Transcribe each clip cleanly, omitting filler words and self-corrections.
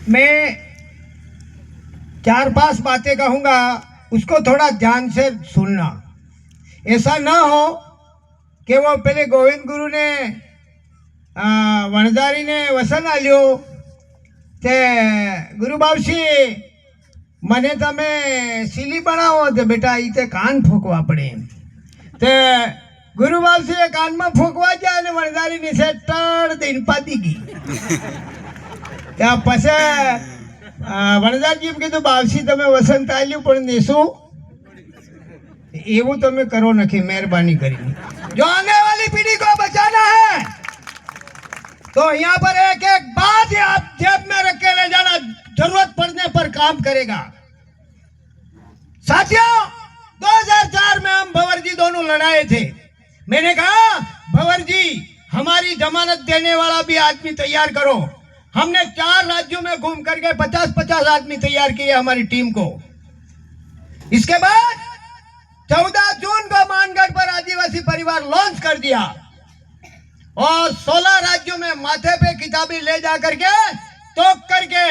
मैं 4-5 बातें कहूँगा, उसको थोड़ा ध्यान से सुनना। ऐसा ना हो कि वो पहले गोविंद गुरु ने वणजारी ने वसन आल्यो ते गुरु बावशी મને તમે સીલી બનાવો તો બેટા એ તે કાન ફૂંકવા પડે એમ તે ગુરુ બાવસીએ કાનમાં ફૂંકવા જાય અને વણજારીની છે ટળ દઈને પાતી ગઈ ત્યાં પછી વણજારજી એમ કીધું બાવસી તમે વસંત આલ્યું પણ દેશું એવું તમે કરો નથી મહેરબાની કરીને जो आने वाली पीढ़ी को बचाना है तो यहाँ पर एक एक बात आप जेब में रख के ले जाना, जरूरत पड़ने पर काम करेगा। साथियों 2004 में हम भंवर जी दोनों लड़ाए थे। मैंने कहा भंवर जी हमारी जमानत देने वाला भी आदमी तैयार करो। हमने 4 राज्यों में घूम करके 50-50 आदमी तैयार किए हमारी टीम को। इसके बाद 14 जून को मानगढ़ पर आदिवासी परिवार लॉन्च कर दिया और 16 राज्यों में माथे पे किताबें ले जा करके टोक करके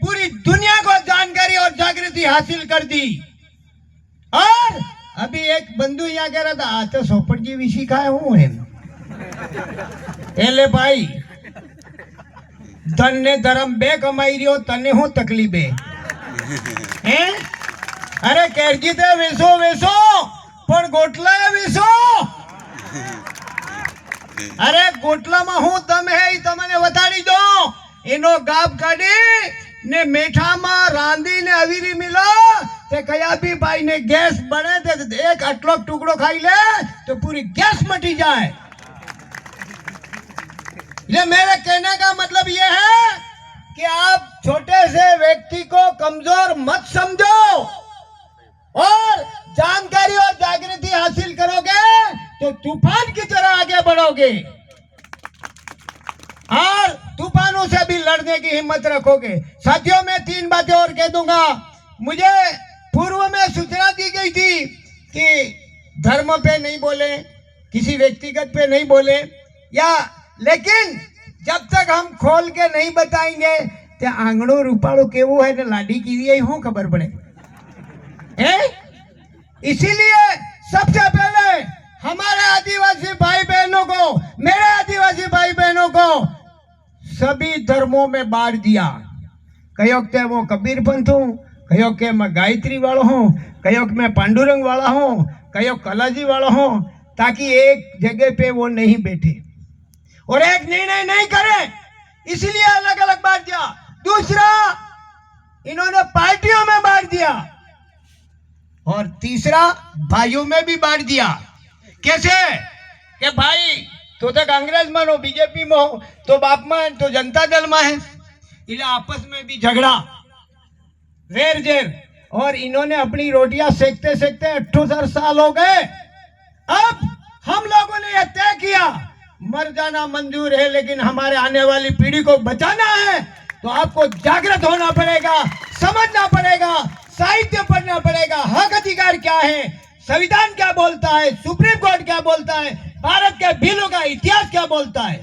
पूरी दुनिया को जानकारी और जागृति हासिल कर दी। और अभी एक बंधु यहाँ कह रहा था तो सोपट जी विषय का हूँ है एले भाई धन ने धर्म बे कमाई रियो तने हूँ तकलीफे हैं। अरे केरजी ते वेसो वेसो पण गोटला वेसो। अरे गोटला में हूँ दम है तमने बताड़ी दो एनो गाब काढ़ी ने मेठा में रांधी ने अवीरी मिलो ते कया भी भाई ने गैस बने ते एक अटलो टुकड़ो खाई ले तो पूरी गैस मटी जाए। ये मेरे कहने का मतलब ये है कि आप छोटे से व्यक्ति को कमजोर मत समझो और जानकारी और जागृति हासिल करोगे तो तूफान की तरह आगे बढ़ोगे और तूफानों से भी लड़ने की हिम्मत रखोगे। साथियों मैं 3 बातें और कह दूंगा। मुझे पूर्व में सूचना दी गई थी कि धर्म पे नहीं बोले, किसी व्यक्तिगत पे नहीं बोले या, लेकिन जब तक हम खोल के नहीं बताएंगे तो आंगणो रूपाड़ो केवो है ने लाडी की हूँ खबर पड़े है। इसीलिए सबसे पहले हमारे आदिवासी भाई बहनों को, मेरे आदिवासी भाई बहनों को सभी धर्मों में बांट दिया। कहो के वो कबीर पंथ हूँ, कहो के मैं गायत्री वाला हूँ, कहो के मैं पांडुरंग वाला हूँ, कहो कलाजी वाला हूँ, ताकि एक जगह पे वो नहीं बैठे और एक निर्णय नहीं करे, इसलिए अलग अलग बांट दिया। दूसरा इन्होंने पार्टियों में बांट दिया और तीसरा भाइयों में भी बांट दिया। कैसे कि भाई तो कांग्रेस में हो, बीजेपी में हो, तो बाप में तो जनता दल में है, इन्हें आपस में भी झगड़ा वेर जेर और इन्होंने अपनी रोटियां सेकते सेकते 78 साल हो गए। अब हम लोगों ने यह तय किया मर जाना मंजूर है लेकिन हमारे आने वाली पीढ़ी को बचाना है तो आपको जागृत होना पड़ेगा, समझना पड़ेगा, साहित्य पढ़ना पड़ेगा, हक अधिकार क्या है, संविधान क्या बोलता है, सुप्रीम कोर्ट क्या बोलता है, भारत के बिलों का इतिहास क्या बोलता है।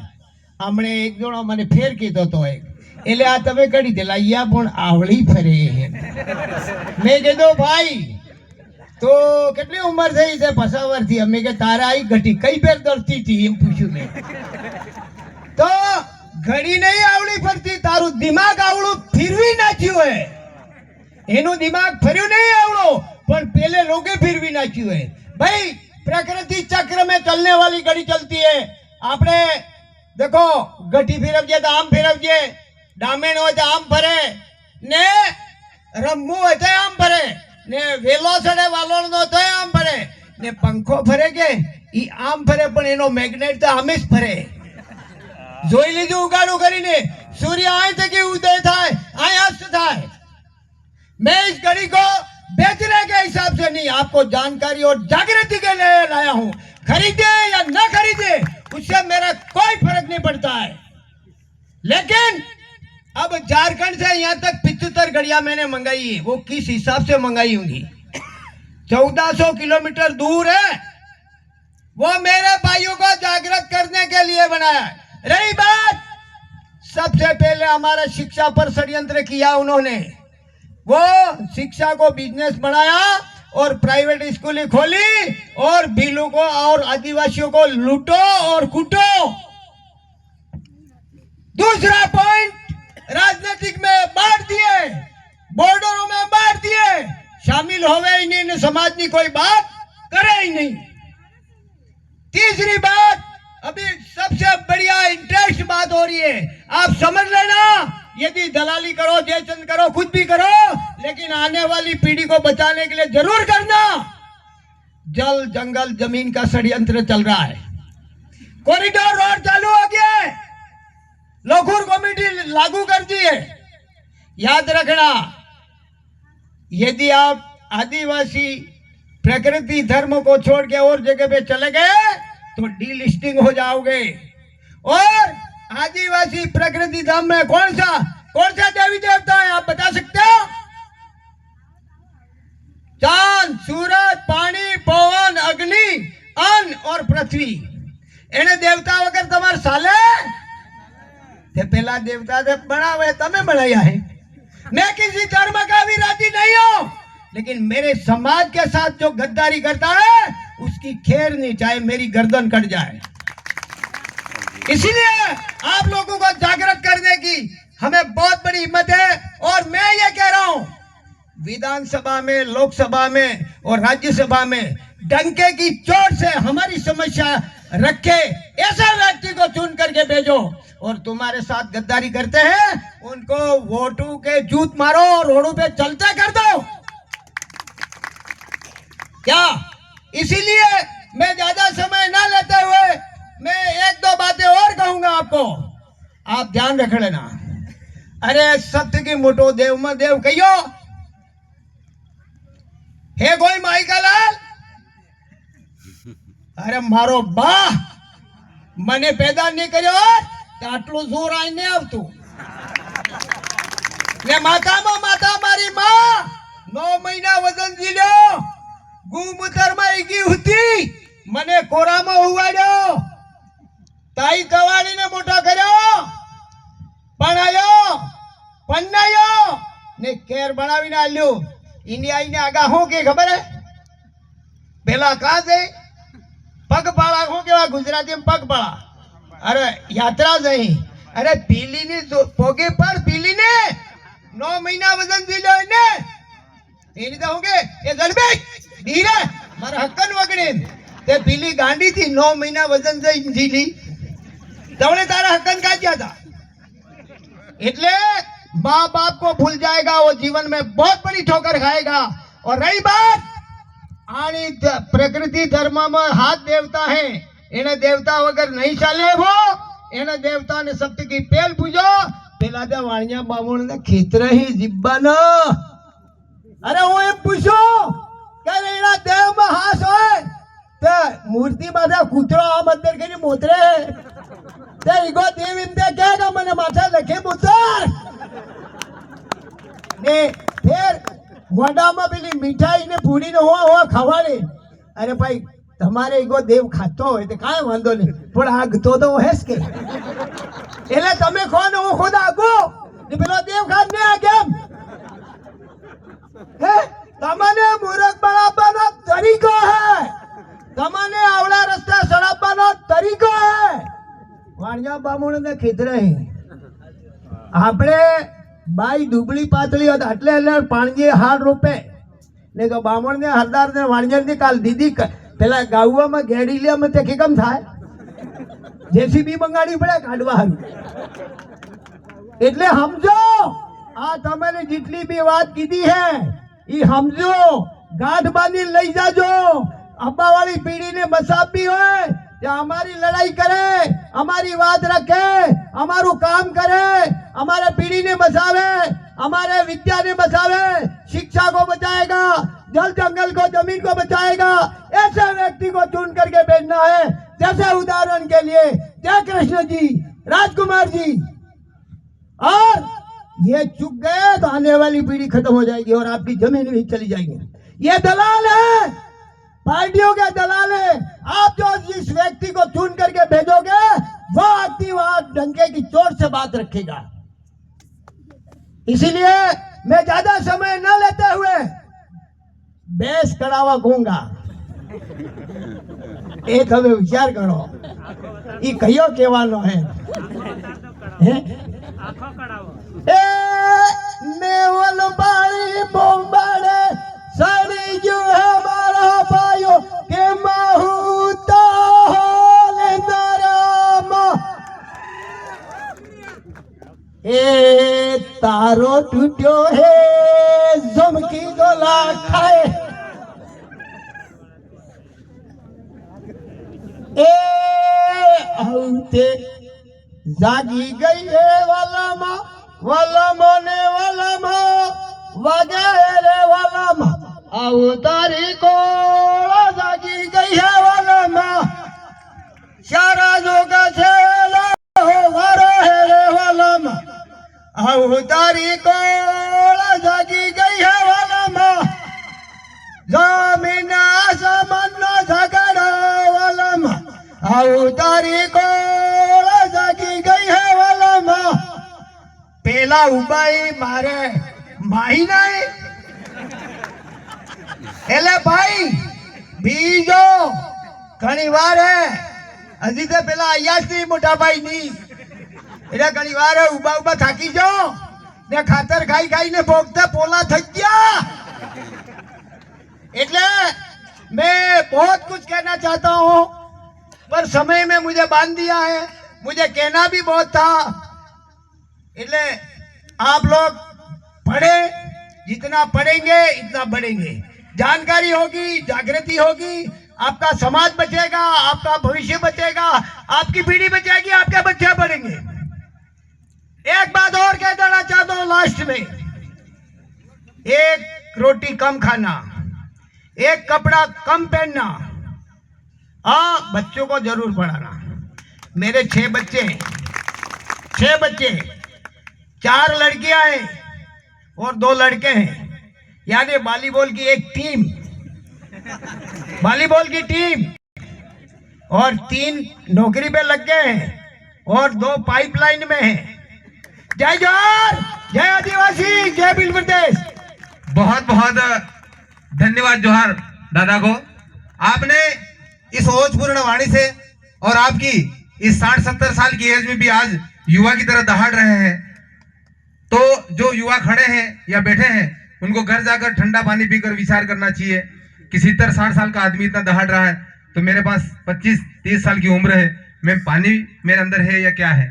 हमने एक जोड़ो मैंने फेर कीधो तो एक एले आ तमे कड़ी दिलाइया पण आवड़ी फरे है। मैं कीधो भाई तो કેટલી ઉંમર થઈ છે 50 વર્ષથી અમે કે તારા આઈ ઘટી કઈ ફેર દરતી હતી એમ પૂછ્યું મેં તો ઘડી નહીં આવડી ફરતી તારું દિમાગ આવડું ફેરવી નાખ્યું હે। એનું દિમાગ ફર્યું નહીં આવડો પણ પેલે લોગે ફેરવી નાખ્યું है। भाई प्रकृति चक्र में चलने वाली घड़ी चलती है। आपने देखो घटी फेरवजे तो आम फेरवजे, डामेण हो तो आम फरे ने रमू हो तो आम फरे ने वेलो सड़े वालोड़ नो तो आम फरे ने पंखो फरे के ई आम फरे पण एनो मैग्नेट तो आमे ज फरे। જોઈ લીધું ઉગાડું કરીને सूर्य आए थे कि उदय थाय आए अस्त थाय। मैं इस घड़ी को बेचने के हिसाब से नहीं, आपको जानकारी और जागृति के लिए लाया हूं। खरीदे या न खरीदे उससे मेरा कोई फर्क नहीं पड़ता है। लेकिन अब झारखंड से यहाँ तक 75 घड़ियां मैंने मंगाई है। वो किस हिसाब से मंगाई होंगी? 1400 किलोमीटर दूर है। वो मेरे भाइयों को जागृत करने के लिए बनाया। रही बात सबसे पहले हमारा शिक्षा पर षड्यंत्र किया उन्होंने। वो शिक्षा को बिजनेस बनाया और प्राइवेट स्कूलें खोली और बिलों को और आदिवासियों को लूटो और कूटो। दूसरा पॉइंट, राजनीतिक में बांट दिए, बॉर्डरों में बांट दिए, शामिल होवे ही नहीं, समाज की कोई बात करे ही नहीं। तीसरी बात, अभी सबसे बढ़िया इंटरेस्ट बात हो रही है, आप समझ लेना, यदि दलाली करो, जयचंद करो, कुछ भी करो, लेकिन आने वाली पीढ़ी को बचाने के लिए जरूर करना। जल जंगल जमीन का षड्यंत्र चल रहा है, कॉरिडोर रोड चालू हो गया है, लोखुर कमेटी लागू कर दी है। याद रखना, यदि आप आदिवासी प्रकृति धर्म को छोड़ के और जगह पे चले गए तो डीलिस्टिंग हो जाओगे। और आदिवासी प्रकृति धर्म में कौन सा देवी देवता है आप बता सकते हो? चांद, सूरज, पानी, पवन, अग्नि, अन्न और पृथ्वी। एने देवता वगैरह तुम्हारे साले ते पहला देवता से बनावे, तमें बनाया है। मैं किसी धर्म का विरोधी नहीं हूं, लेकिन मेरे समाज के साथ जो गद्दारी करता है उसकी खैर नहीं, चाहे मेरी गर्दन कट जाए। इसलिए आप लोगों को जागृत करने की हमें बहुत बड़ी हिम्मत है। और मैं ये कह रहा हूं, विधानसभा में, लोकसभा में और राज्यसभा में डंके की चोट से हमारी समस्या रखे ऐसा व्यक्ति को चुन करके भेजो। और तुम्हारे साथ गद्दारी करते हैं उनको वोटों के जूत मारो और रोडों पे चलते कर दो। क्या? इसीलिए मैं ज्यादा समय ना लेते हुए मैं एक दो बातें और कहूंगा आपको, आप ध्यान रख लेना। अरे सत्य की मोटो देव में देव कहियो हे कोई माई का लाल। अरे मारो बा મને પેદા નહીં કર્યો તો આટલું જોર આઈ નહીં આવતું ને માથામાં માથા મારી માં 9 મહિના વજન જીલ્યો ગુમૂતરમાં ઈગી હતી મને કોરામાં ઉવાડ્યો તાઈ કવાડીને મોટો કર્યો ભણાયો પન્નાયો ને કેર બનાવીને આલ્યો ઇન્ડિયા આઈને આગા હું કે ખબર હે પેલા કા છે पगपाड़ा को केवा गुजराती में पगपाड़ा। अरे यात्रा जई, अरे पीली ने पोगे पर पीली ने 9 महीना वजन दिलो ने एनी तो होगे ये गड़बे धीरे मारा हक्कन वगड़े ते पीली गांडी थी 9 महीना वजन जई जीली तवने तारा हक्कन का क्या था। એટલે माँ बाप को भूल जाएगा, वो जीवन में बहुत बड़ी ठोकर खाएगा। और रही बात आनी प्रकृति धर्म में हाथ देवता है, एने देवता वगैरह नहीं चाले, वो एने देवता ने सत्य की पेल पूजो पेला दे वाणिया बामण ने खेतर ही जिब्बा न। अरे वो एम पूछो के एना देव में हाथ होय ते मूर्ति बाधा कूतरो आ मंदिर के मोतरे ते ईगो देव इनते कहेगा मने माथा लखे मुसर ने फिर મોઢામાં પેલી મીઠાઈ ને પૂરી ને હો ખવાડે। અરે ભાઈ તમારે ઈગો દેવ ખાતો હોય તો કાંઈ વાંધો નહીં, પણ આગતો તો હેસ કે એટલે તમે કોણ હું ખુદ આગો ને પેલો દેવ ખાત ને આ કેમ હે? તમને મૂર્ખ બનાવવાનો તરીકો હે, તમને આવડા રસ્તા સડાવવાનો તરીકો હે। વાણિયા બામુણ ને ખીધરે આપણે बाई दुबली पातली होता એટલે એટલે પાણીએ હાડ રોપે ને તો બામણ ને હરદાર ને વાણિયર ની કાલ દીદી પેલા ગાવવામાં ગેડી લે મતે કે કેમ થાય જેસીબી બંગાડી પડે કાઢવા હારું। એટલે સમજો આ તમારે જેટલી બી વાત કીધી હે ઈ સમજો, ગાંઠ બાંધી લઈ જાજો। અબ્બા વાળી પીઢી ને બસાવવી હોય या हमारी लड़ाई करे, हमारी बात रखे, हमारू काम करे, हमारे पीढ़ी ने बचावे, हमारे विद्या ने बचावे, शिक्षा को बचाएगा, जल जंगल को जमीन को बचाएगा। ऐसे व्यक्ति को चुन करके भेजना है। जैसे उदाहरण के लिए जय कृष्ण जी, राजकुमार जी। और ये चुक गए तो आने वाली पीढ़ी खत्म हो जाएगी और आपकी जमीन भी चली जाएगी। ये दलाल है, पार्टियों के दलाल हैं। आप जो जिस व्यक्ति को चुन करके भेजोगे वो व्यक्ति वहां डंके की चोट से बात रखेगा। इसीलिए मैं ज्यादा समय न लेते हुए बेस कड़ावा कहूंगा। એ તમે વિચાર કરો ઈ કયો કહેવાનો હે એ મેવલ બાળી બોમ્બાડે સડી જો હે મારા ભાઈઓ કે માહુ તો હોલે નરામા એ તારો તૂટ્યો હે ઝમકી ગોલા ખાય ए औते जागी गई है वालामा वालामा ने वालामा वगैरे वालामा अवतारी को जागी गई है वालामा सारा जोगा छेला हो वारो है रे वालामा अवतारी को जागी गई है वालामा जमीन आसमान नो झगड़ा वालामा अवतारी को जागी गई है वालामा पेला उबाई मारे माही नहीं एले भाई बीजो घणी वार है हजी तो पेला आयास नहीं मोटा भाई नहीं एले घणी वार है उबा उबा थाकी जो ने खातर खाई खाई ने भोगते पोला थई गया। એટલે मैं बहुत कुछ कहना चाहता हूँ पर समय में मुझे बांध दिया है। मुझे कहना भी बहुत था। એટલે आप लोग पढ़े, जितना पढ़ेंगे इतना बढ़ेंगे। जानकारी होगी, जागृति होगी, आपका समाज बचेगा, आपका भविष्य बचेगा, आपकी पीढ़ी बचेगी, आपके बच्चे बढ़ेंगे। एक बात और कह देना चाहता हूँ लास्ट में, एक रोटी कम खाना, एक कपड़ा कम पहनना, हाँ बच्चों को जरूर पढ़ाना। मेरे 6 बच्चे हैं, 6 बच्चे, 4 लड़कियां हैं और 2 लड़के हैं, यानी वॉलीबॉल की एक टीम, वॉलीबॉल की टीम, और 3 नौकरी पे लग गए हैं और 2 पाइपलाइन में हैं। जय जोहार, जय आदिवासी, जय भील प्रदेश। बहुत बहुत धन्यवाद जोहार दादा को। आपने इस ओजपूर्ण वाणी से और आपकी इस 60-70 साल की एज में भी आज युवा की तरह दहाड़ रहे हैं। तो जो युवा खड़े हैं या बैठे हैं उनको घर जाकर ठंडा पानी पीकर विचार करना चाहिए कि 70-60 साल का आदमी इतना दहाड़ रहा है तो मेरे पास 25-30 साल की उम्र है, मैं पानी मेरे अंदर है या क्या है।